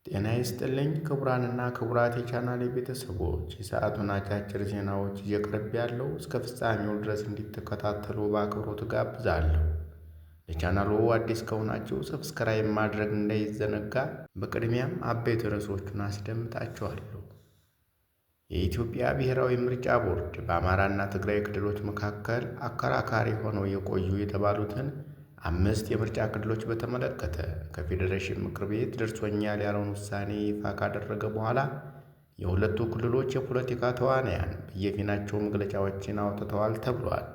ጤና ይስጥልኝ ክቡራንና ክቡራት የቻናሌ ቤተሰቦች፣ የሰዓቱን አጫጭር ዜናዎች እየቀረብ ያለው እስከ ፍጻሜው ድረስ እንዲተከታተሉ በአክብሮት ጋብዛለሁ። ለቻናሉ አዲስ ከሆናችሁ ሰብስክራይብ ማድረግ እንዳይዘነጋ። በቅድሚያም አበይት ርዕሶቹን አስደምጣችኋለሁ። የኢትዮጵያ ብሔራዊ ምርጫ ቦርድ በአማራና ትግራይ ክልሎች መካከል አከራካሪ ሆነው የቆዩ የተባሉትን 5 የምርጫ ክልሎች በተመለከተ ከፌዴሬሽን ምክር ቤት ደርሶኛል ያለውን ውሳኔ ይፋ ካደረገ በኋላ የሁለቱ ክልሎች የፖለቲካ ተዋንያን በየፊናቸው መግለጫዎችን አውጥተዋል ተብሏል።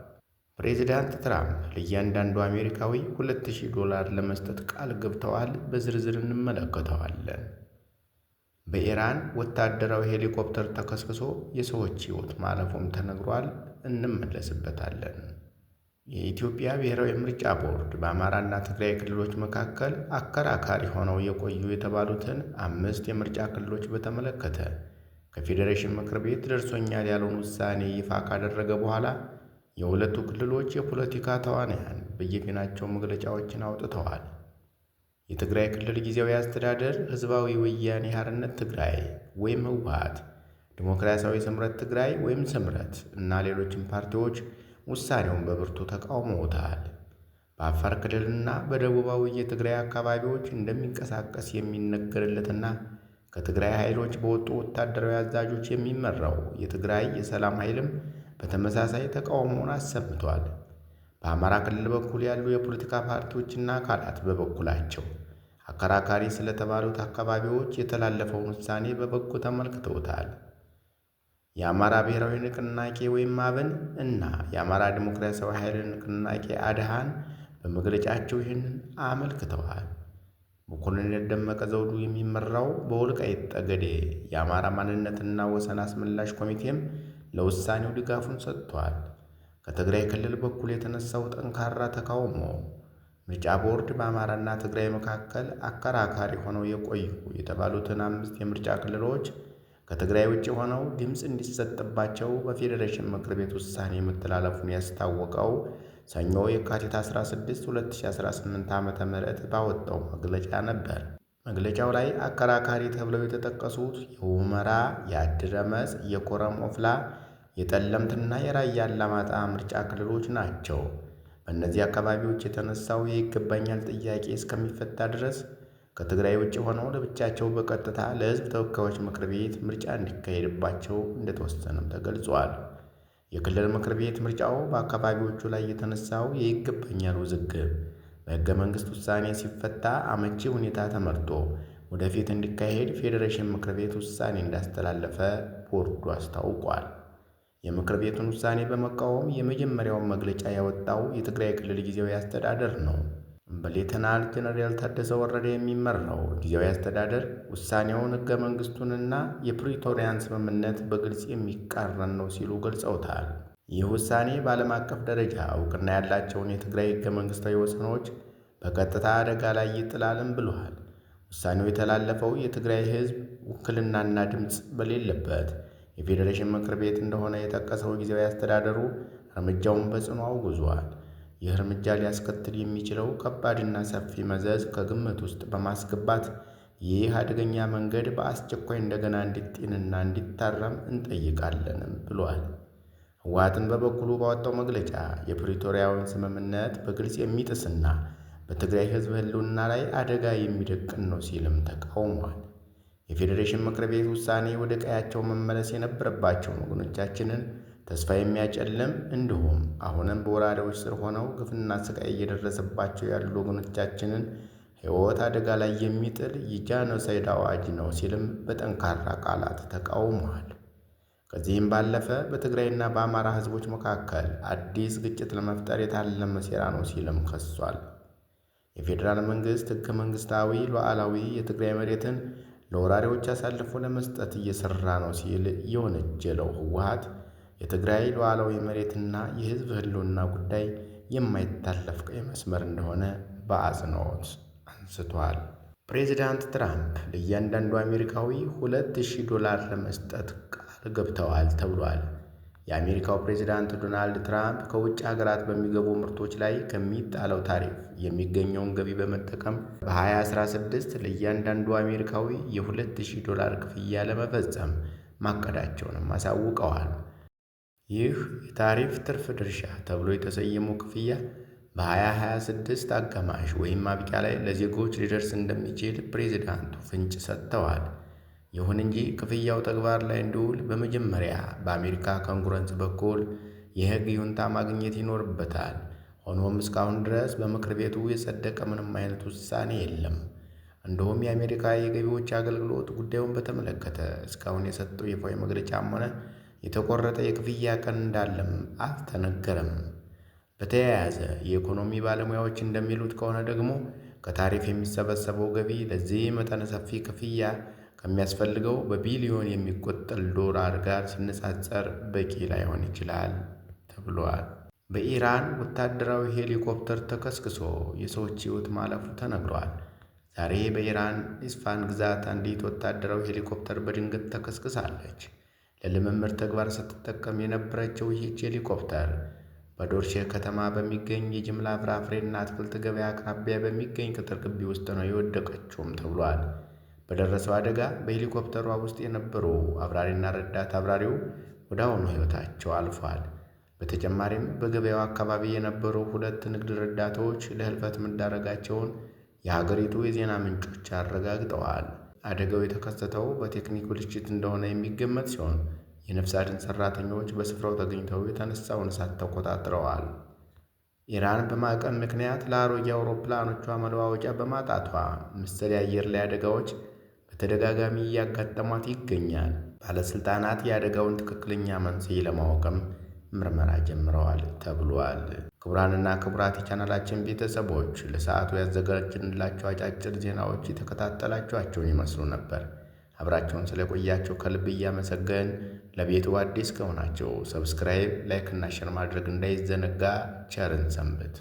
ፕሬዚዳንት ትራምፕ ለእያንዳንዱ አሜሪካዊ $2000 ለመስጠት ቃል ገብተዋል። በዝርዝር እንመለከተዋለን። በኢራን ወታደራዊ ሄሊኮፕተር ተከስክሶ የሰዎች ሕይወት ማለፉም ተነግሯል። እንመለስበታለን። የኢትዮጵያ ብሔራዊ ምርጫ ቦርድ በአማራና ትግራይ ክልሎች መካከል አከራካሪ ሆነው የቆዩ የተባሉትን 5 የምርጫ ክልሎች በተመለከተ ከፌዴሬሽን ምክር ቤት ደርሶኛል ያለውን ውሳኔ ይፋ ካደረገ በኋላ የሁለቱ ክልሎች የፖለቲካ ተዋንያን በየፊናቸው መግለጫዎችን አውጥተዋል። የትግራይ ክልል ጊዜያዊ አስተዳደር ሕዝባዊ ወያኔ ሓርነት ትግራይ ወይም ህወሓት፣ ዲሞክራሲያዊ ስምረት ትግራይ ወይም ስምረት እና ሌሎችም ፓርቲዎች ውሳኔውን በብርቱ ተቃውመውታል። በአፋር ክልልና በደቡባዊ የትግራይ አካባቢዎች እንደሚንቀሳቀስ የሚነገርለትና ከትግራይ ኃይሎች በወጡ ወታደራዊ አዛዦች የሚመራው የትግራይ የሰላም ኃይልም በተመሳሳይ ተቃውሞውን አሰምቷል። በአማራ ክልል በኩል ያሉ የፖለቲካ ፓርቲዎችና አካላት በበኩላቸው አከራካሪ ስለተባሉት አካባቢዎች የተላለፈውን ውሳኔ በበጎ ተመልክተውታል። የአማራ ብሔራዊ ንቅናቄ ወይም አብን እና የአማራ ዲሞክራሲያዊ ኃይል ንቅናቄ አድሃን በመግለጫቸው ይህንን አመልክተዋል። በኮሎኔል ደመቀ ዘውዱ የሚመራው በወልቃይት ጠገዴ የአማራ ማንነትና ወሰን አስመላሽ ኮሚቴም ለውሳኔው ድጋፉን ሰጥቷል። ከትግራይ ክልል በኩል የተነሳው ጠንካራ ተቃውሞ ምርጫ ቦርድ በአማራና ትግራይ መካከል አከራካሪ ሆነው የቆዩ የተባሉትን 5 የምርጫ ክልሎች ከትግራይ ውጭ ሆነው ድምፅ እንዲሰጥባቸው በፌዴሬሽን ምክር ቤት ውሳኔ መተላለፉን ያስታወቀው ሰኞ የካቲት 16 2018 ዓ.ም ባወጣው መግለጫ ነበር። መግለጫው ላይ አከራካሪ ተብለው የተጠቀሱት የሁመራ፣ የአድረመጽ፣ የኮረም ኦፍላ፣ የጠለምትና የራያ አላማጣ ምርጫ ክልሎች ናቸው። በእነዚህ አካባቢዎች የተነሳው የይገባኛል ጥያቄ እስከሚፈታ ድረስ ከትግራይ ውጭ ሆነው ለብቻቸው በቀጥታ ለሕዝብ ተወካዮች ምክር ቤት ምርጫ እንዲካሄድባቸው እንደተወሰነም ተገልጿል። የክልል ምክር ቤት ምርጫው በአካባቢዎቹ ላይ የተነሳው የይገባኛል ውዝግብ በሕገ መንግሥት ውሳኔ ሲፈታ አመቺ ሁኔታ ተመርጦ ወደፊት እንዲካሄድ ፌዴሬሽን ምክር ቤት ውሳኔ እንዳስተላለፈ ቦርዱ አስታውቋል። የምክር ቤቱን ውሳኔ በመቃወም የመጀመሪያውን መግለጫ ያወጣው የትግራይ ክልል ጊዜያዊ አስተዳደር ነው። በሌተናል ጀነራል ታደሰ ወረደ የሚመራው ጊዜያዊ አስተዳደር ውሳኔውን ሕገ መንግሥቱንና የፕሪቶሪያን ስምምነት በግልጽ የሚቃረን ነው ሲሉ ገልጸውታል። ይህ ውሳኔ በዓለም አቀፍ ደረጃ እውቅና ያላቸውን የትግራይ ሕገ መንግሥታዊ ወሰኖች በቀጥታ አደጋ ላይ ይጥላልም ብለዋል። ውሳኔው የተላለፈው የትግራይ ሕዝብ ውክልናና ድምፅ በሌለበት የፌዴሬሽን ምክር ቤት እንደሆነ የጠቀሰው ጊዜያዊ አስተዳደሩ እርምጃውን በጽኑ አውግዟል። ይህ እርምጃ ሊያስከትል የሚችለው ከባድና ሰፊ መዘዝ ከግምት ውስጥ በማስገባት ይህ አደገኛ መንገድ በአስቸኳይ እንደገና እንዲጤንና እንዲታረም እንጠይቃለንም ብሏል። ህወሓትን በበኩሉ ባወጣው መግለጫ የፕሪቶሪያውን ስምምነት በግልጽ የሚጥስና በትግራይ ሕዝብ ህልውና ላይ አደጋ የሚደቅን ነው ሲልም ተቃውሟል። የፌዴሬሽን ምክር ቤት ውሳኔ ወደ ቀያቸው መመለስ የነበረባቸውን ወገኖቻችንን ተስፋ የሚያጨልም እንዲሁም አሁንም በወራሪዎች ስር ሆነው ግፍና ስቃይ እየደረሰባቸው ያሉ ወገኖቻችንን ሕይወት አደጋ ላይ የሚጥል የጄኖሳይድ አዋጅ ነው ሲልም በጠንካራ ቃላት ተቃውሟል። ከዚህም ባለፈ በትግራይና በአማራ ሕዝቦች መካከል አዲስ ግጭት ለመፍጠር የታለመ ሴራ ነው ሲልም ከሷል። የፌዴራል መንግሥት ሕገ መንግሥታዊ ሉዓላዊ የትግራይ መሬትን ለወራሪዎች አሳልፎ ለመስጠት እየሰራ ነው ሲል የወነጀለው ህወሓት የትግራይ ሉዓላዊ መሬትና የሕዝብ ህልውና ጉዳይ የማይታለፍ ቀይ መስመር እንደሆነ በአጽንኦት አንስቷል። ፕሬዚዳንት ትራምፕ ለእያንዳንዱ አሜሪካዊ $2000 ለመስጠት ቃል ገብተዋል ተብሏል። የአሜሪካው ፕሬዝዳንት ዶናልድ ትራምፕ ከውጭ ሀገራት በሚገቡ ምርቶች ላይ ከሚጣለው ታሪፍ የሚገኘውን ገቢ በመጠቀም በ2016 ለእያንዳንዱ አሜሪካዊ የ$2000 ክፍያ ለመፈጸም ማቀዳቸውንም አሳውቀዋል። ይህ የታሪፍ ትርፍ ድርሻ ተብሎ የተሰየመው ክፍያ በ2026 አጋማሽ ወይም ማብቂያ ላይ ለዜጎች ሊደርስ እንደሚችል ፕሬዝዳንቱ ፍንጭ ሰጥተዋል። ይሁን እንጂ ክፍያው ተግባር ላይ እንዲውል በመጀመሪያ በአሜሪካ ኮንግረስ በኩል የሕግ ይሁንታ ማግኘት ይኖርበታል። ሆኖም እስካሁን ድረስ በምክር ቤቱ የጸደቀ ምንም አይነት ውሳኔ የለም። እንዲሁም የአሜሪካ የገቢዎች አገልግሎት ጉዳዩን በተመለከተ እስካሁን የሰጠው ይፋዊ መግለጫም ሆነ የተቆረጠ የክፍያ ቀን እንዳለም አልተነገረም። በተያያዘ የኢኮኖሚ ባለሙያዎች እንደሚሉት ከሆነ ደግሞ ከታሪፍ የሚሰበሰበው ገቢ ለዚህ መጠነ ሰፊ ክፍያ ከሚያስፈልገው በቢሊዮን የሚቆጠር ዶላር ጋር ሲነጻጸር በቂ ላይሆን ይችላል ተብሏል። በኢራን ወታደራዊ ሄሊኮፕተር ተከስክሶ የሰዎች ሕይወት ማለፉ ተነግሯል። ዛሬ በኢራን ኢስፋን ግዛት አንዲት ወታደራዊ ሄሊኮፕተር በድንገት ተከስክሳለች። ለልምምድ ተግባር ስትጠቀም የነበረችው ይህች ሄሊኮፕተር በዶርሼ ከተማ በሚገኝ የጅምላ ፍራፍሬና አትክልት ገበያ አቅራቢያ በሚገኝ ቅጥር ግቢ ውስጥ ነው የወደቀችውም ተብሏል። በደረሰው አደጋ በሄሊኮፕተሯ ውስጥ የነበሩ አብራሪና ረዳት አብራሪው ወዲያውኑ ሕይወታቸው አልፏል። በተጨማሪም በገበያው አካባቢ የነበሩ 2 ንግድ ረዳቶች ለሕልፈት መዳረጋቸውን የሀገሪቱ የዜና ምንጮች አረጋግጠዋል። አደጋው የተከሰተው በቴክኒክ ብልሽት እንደሆነ የሚገመት ሲሆን የነፍስ አድን ሠራተኞች በስፍራው ተገኝተው የተነሳውን እሳት ተቆጣጥረዋል። ኢራን በማዕቀብ ምክንያት ለአሮጌ አውሮፕላኖቿ መለዋወጫ በማጣቷ መሰል የአየር ላይ አደጋዎች በተደጋጋሚ እያጋጠሟት ይገኛል። ባለሥልጣናት የአደጋውን ትክክለኛ መንስኤ ለማወቅም ምርመራ ጀምረዋል ተብሏል። ክቡራንና ክቡራት የቻናላችን ቤተሰቦች ለሰዓቱ ያዘጋጅንላቸው አጫጭር ዜናዎች የተከታተላችኋቸውን ይመስሉ ነበር። አብራቸውን ስለቆያቸው ከልብ እያመሰገን ለቤቱ አዲስ ከሆናቸው ሰብስክራይብ፣ ላይክ እና ሼር ማድረግ እንዳይዘነጋ። ቸርን ሰንብት።